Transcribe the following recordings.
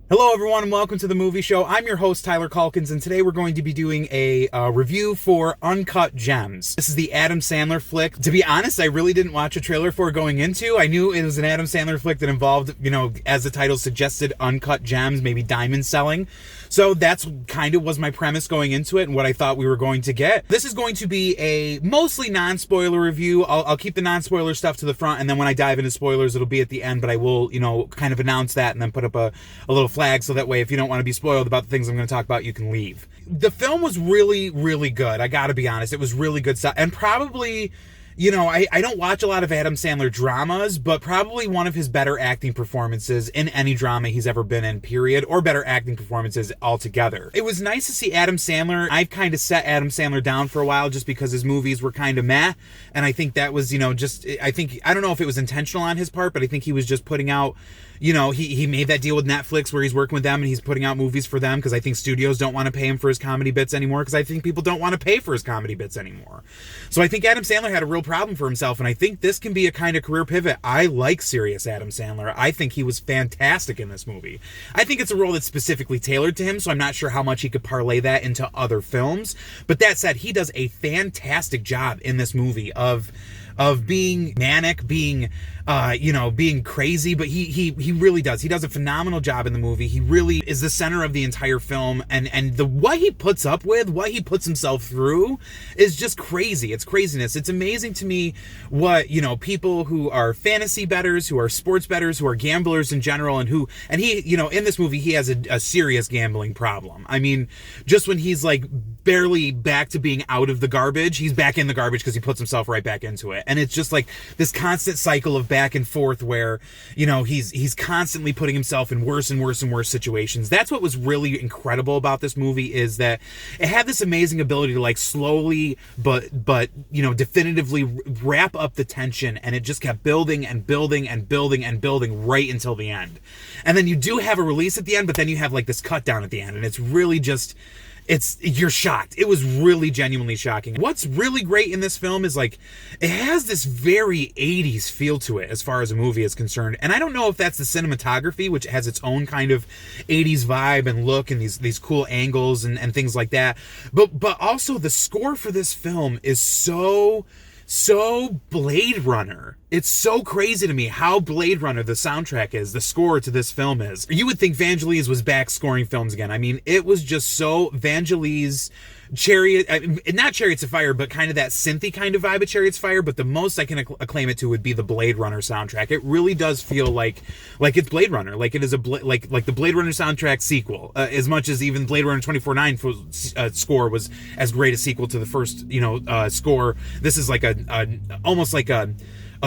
Hello, everyone, and welcome to the movie show. I'm your host, Tyler Calkins, and today we're going to be doing a review for Uncut Gems. This is the Adam Sandler flick. To be honest, I really didn't watch a trailer for going into. I knew it was an Adam Sandler flick that involved, as the title suggested, uncut gems, maybe diamond selling. So that's kind of was my premise going into it and what I thought we were going to get. This is going to be a mostly non-spoiler review. I'll keep the non-spoiler stuff to the front, and then when I dive into spoilers, it'll be at the end, but I will, kind of announce that and then put up a little flag so that way if you don't want to be spoiled about the things I'm going to talk about, you can leave. The film was really, really good. I gotta be honest. It was really good stuff. And probably, I don't watch a lot of Adam Sandler dramas, but probably one of his better acting performances in any drama he's ever been in, period, or better acting performances altogether. It was nice to see Adam Sandler. I've kind of set Adam Sandler down for a while just because his movies were kind of meh, and I think that was, I don't know if it was intentional on his part, but I think he was just putting out, he made that deal with Netflix where he's working with them and he's putting out movies for them because I think studios don't want to pay him for his comedy bits anymore because I think people don't want to pay for his comedy bits anymore. So I think Adam Sandler had a real problem for himself, and I think this can be a kind of career pivot. I like serious Adam Sandler. I think he was fantastic in this movie. I think it's a role that's specifically tailored to him, so I'm not sure how much he could parlay that into other films. But that said, he does a fantastic job in this movie of being manic, being crazy, but he really does. He does a phenomenal job in the movie. He really is the center of the entire film, and what he puts up with, what he puts himself through is just crazy. It's craziness. It's amazing to me what, people who are fantasy bettors, who are sports bettors, who are gamblers in general, and he, in this movie, he has a serious gambling problem. I mean, just when he's like barely back to being out of the garbage, he's back in the garbage because he puts himself right back into it. And it's just like this constant cycle of back and forth where, he's constantly putting himself in worse and worse and worse situations. That's what was really incredible about this movie, is that it had this amazing ability to like slowly but definitively wrap up the tension, and it just kept building and building and building and building right until the end. And then you do have a release at the end, but then you have like this cut down at the end, and it's really just, you're shocked. It was really genuinely shocking. What's really great in this film is like, it has this very 80s feel to it as far as a movie is concerned. And I don't know if that's the cinematography, which has its own kind of 80s vibe and look and these cool angles and things like that. But also the score for this film is so Blade Runner. It's so crazy to me how Blade Runner the soundtrack is, the score to this film is. You would think Vangelis was back scoring films again. I mean, it was just so Vangelis, not Chariots of Fire, but kind of that synthy kind of vibe of Chariots of Fire, but the most I can acclaim it to would be the Blade Runner soundtrack. It really does feel like it's Blade Runner, like it is like the Blade Runner soundtrack sequel, as much as even Blade Runner 2049 score was as great a sequel to the first, score. This is like almost like a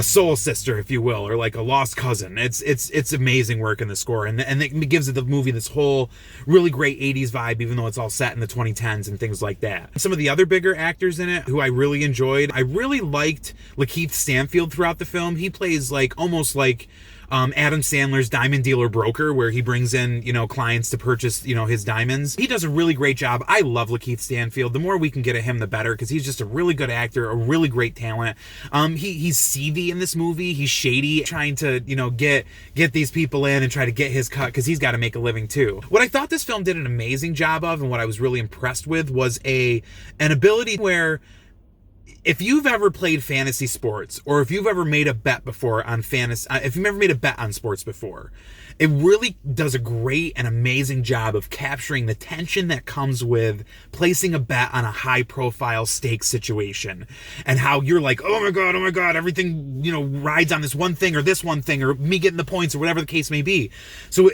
soul sister, if you will, or like a lost cousin. It's amazing work in the score, and it gives the movie this whole really great 80s vibe, even though it's all set in the 2010s and things like that. Some of the other bigger actors in it who I really enjoyed, I really liked Lakeith Stanfield throughout the film. He plays almost like Adam Sandler's diamond dealer broker, where he brings in, clients to purchase, his diamonds. He does a really great job. I love Lakeith Stanfield. The more we can get at him, the better, because he's just a really good actor, a really great talent. He's seedy in this movie. He's shady, trying to, get these people in and try to get his cut, because he's got to make a living too. What I thought this film did an amazing job of, and what I was really impressed with, was an ability where, if you've ever played fantasy sports, or if you've ever made a bet before on if you've ever made a bet on sports before, it really does a great and amazing job of capturing the tension that comes with placing a bet on a high-profile stakes situation, and how you're like, oh my god, everything, rides on this one thing, or me getting the points, or whatever the case may be. So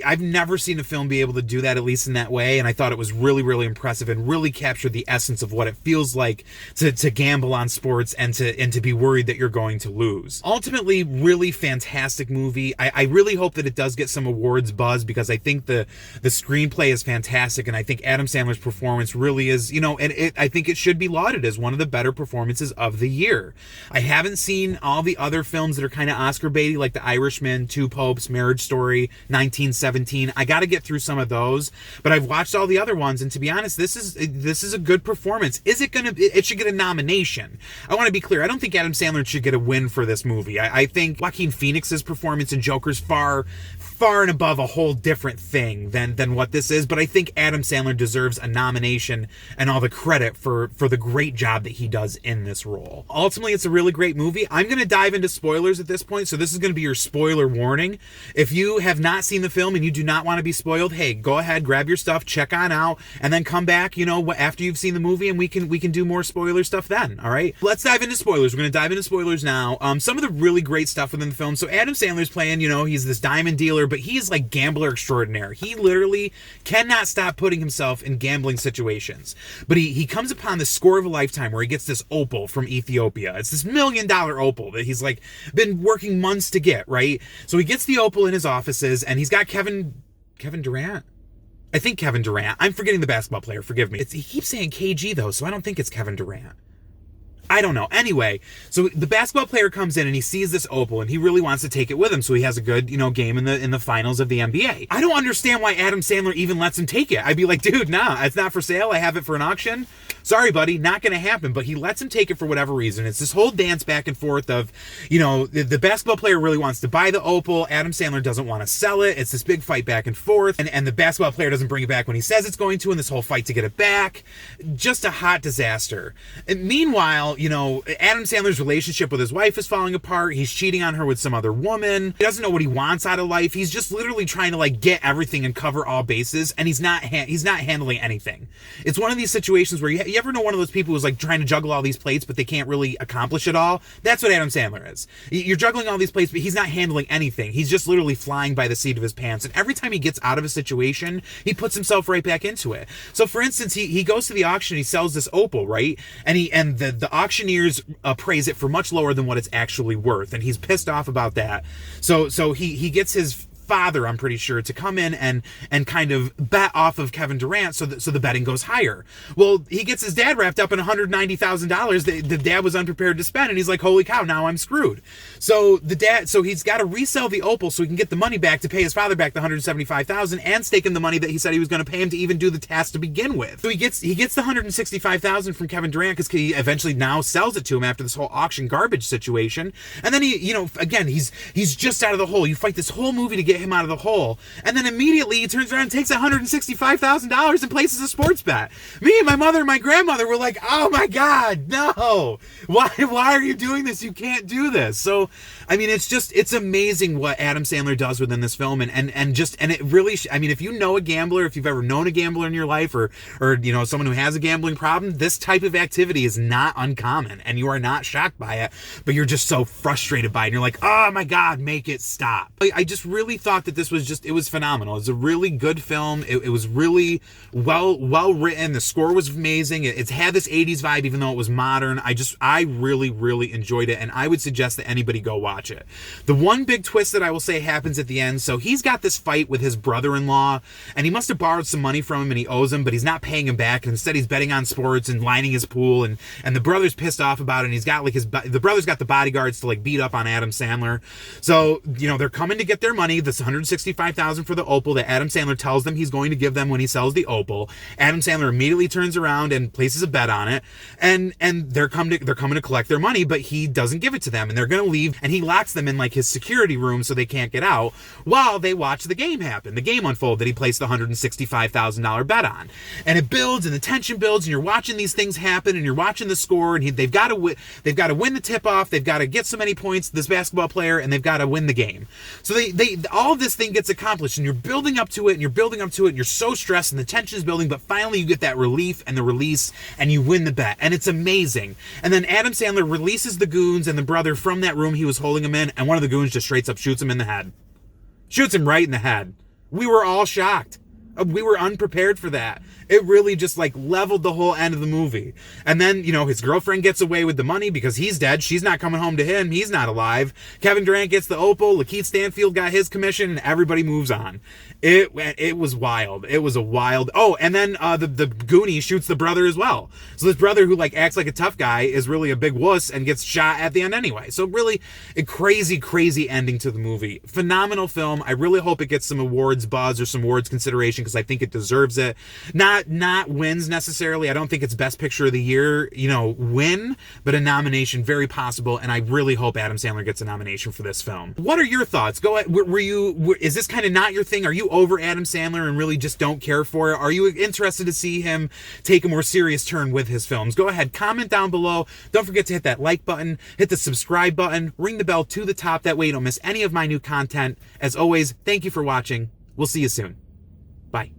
I've never seen a film be able to do that, at least in that way, and I thought it was really, really impressive and really captured the essence of what it feels like to gamble on sports and to be worried that you're going to lose. Ultimately, really fantastic movie. I really hope that it does get some awards buzz, because I think the screenplay is fantastic, and I think Adam Sandler's performance really is, I think it should be lauded as one of the better performances of the year. I haven't seen all the other films that are kind of Oscar baity, like The Irishman, Two Popes, Marriage Story, 1917. I got to get through some of those, but I've watched all the other ones, and to be honest, this is a good performance. It should get a nomination. I want to be clear. I don't think Adam Sandler should get a win for this movie. I think Joaquin Phoenix's performance in Joker's far far and above a whole different thing than what this is, but I think Adam Sandler deserves a nomination and all the credit for the great job that he does in this role. Ultimately, it's a really great movie. I'm going to dive into spoilers at this point, so this is going to be your spoiler warning. If you have not seen the film and you do not want to be spoiled, hey, go ahead, grab your stuff, check on out, and then come back, after you've seen the movie, and we can do more spoiler stuff then, all right? Let's dive into spoilers. We're going to dive into spoilers now. Some of the really great stuff within the film. So Adam Sandler's playing, he's this diamond dealer, but he's like gambler extraordinaire. He literally cannot stop putting himself in gambling situations. But he comes upon the score of a lifetime where he gets this opal from Ethiopia. It's this $1 million opal that he's like been working months to get, right? So he gets the opal in his offices, and he's got Kevin Durant? I think Kevin Durant. I'm forgetting the basketball player. Forgive me. He keeps saying KG though, so I don't think it's Kevin Durant. I don't know. Anyway, so the basketball player comes in and he sees this opal and he really wants to take it with him, so he has a good, game in the finals of the NBA. I don't understand why Adam Sandler even lets him take it. I'd be like, dude, nah, it's not for sale. I have it for an auction. Sorry, buddy, not going to happen. But he lets him take it for whatever reason. It's this whole dance back and forth of, the basketball player really wants to buy the opal. Adam Sandler doesn't want to sell it. It's this big fight back and forth. And the basketball player doesn't bring it back when he says it's going to, and this whole fight to get it back. Just a hot disaster. And meanwhile, Adam Sandler's relationship with his wife is falling apart. He's cheating on her with some other woman. He doesn't know what he wants out of life. He's just literally trying to get everything and cover all bases, and he's not handling anything. It's one of these situations where you ever know one of those people who's trying to juggle all these plates, but they can't really accomplish it all? That's what Adam Sandler is. You're juggling all these plates, but he's not handling anything. He's just literally flying by the seat of his pants, and every time he gets out of a situation, he puts himself right back into it. So for instance, he goes to the auction, he sells this opal, right? And the auctioneers appraise it for much lower than what it's actually worth, and he's pissed off about that. So he gets his father, I'm pretty sure, to come in and kind of bet off of Kevin Durant so the betting goes higher. Well, he gets his dad wrapped up in $190,000 that the dad was unprepared to spend, and he's like, holy cow, now I'm screwed. So he's got to resell the opal so he can get the money back to pay his father back the $175,000 and stake him the money that he said he was going to pay him to even do the task to begin with. So he gets the $165,000 from Kevin Durant because he eventually now sells it to him after this whole auction garbage situation. And then again, he's just out of the hole. You fight this whole movie to get him out of the hole, and then immediately he turns around and takes $165,000 and places a sports bet. Me and my mother and my grandmother were like, oh my god, no, why are you doing this? You can't do this. So I mean, it's amazing what Adam Sandler does within this film, and it really, I mean, if you know a gambler, if you've ever known a gambler in your life, or someone who has a gambling problem, this type of activity is not uncommon, and you are not shocked by it, but you're just so frustrated by it, and you're like, oh my god, make it stop. I just really thought that this was it was phenomenal. It was a really good film. It was really well written. The score was amazing. It's had this 80s vibe, even though it was modern. I really, really enjoyed it, and I would suggest that anybody go watch it. The one big twist that I will say happens at the end. So he's got this fight with his brother-in-law, and he must have borrowed some money from him, and he owes him, but he's not paying him back, and instead he's betting on sports and lining his pool, and the brother's pissed off about it, and he's got the brother's got the bodyguards to beat up on Adam Sandler. So they're coming to get their money, this $165,000 for the opal that Adam Sandler tells them he's going to give them when he sells the opal. Adam Sandler immediately turns around and places a bet on it, and they're coming to collect their money, but he doesn't give it to them, and they're going to leave, and he locks them in his security room so they can't get out while they watch the game happen, the game unfold that he placed the $165,000 bet on. And it builds, and the tension builds, and you're watching these things happen, and you're watching the score, and they've got to win the tip-off, they've got to get so many points, this basketball player, and they've got to win the game. So they all of this thing gets accomplished, and you're building up to it, and you're so stressed, and the tension is building, but finally you get that relief and the release, and you win the bet, and it's amazing. And then Adam Sandler releases the goons and the brother from that room he was holding him in, and one of the goons just straight up shoots him in the head. Shoots him right in the head. We were all shocked. We were unprepared for that. It really just leveled the whole end of the movie. And then, his girlfriend gets away with the money because he's dead. She's not coming home to him. He's not alive. Kevin Durant gets the opal. Lakeith Stanfield got his commission, and everybody moves on. It was wild. It was a wild. Oh, and then the Goonie shoots the brother as well. So this brother who acts like a tough guy is really a big wuss and gets shot at the end anyway. So really a crazy ending to the movie. Phenomenal film. I really hope it gets some awards buzz or some awards consideration, because I think it deserves it. Not wins necessarily. I don't think it's Best Picture of the Year, win, but a nomination very possible, and I really hope Adam Sandler gets a nomination for this film. What are your thoughts? Go ahead. Is this kind of not your thing? Are you over Adam Sandler and really just don't care for it? Are you interested to see him take a more serious turn with his films? Go ahead, comment down below. Don't forget to hit that like button, hit the subscribe button, ring the bell to the top. That way you don't miss any of my new content. As always, thank you for watching. We'll see you soon. Bye.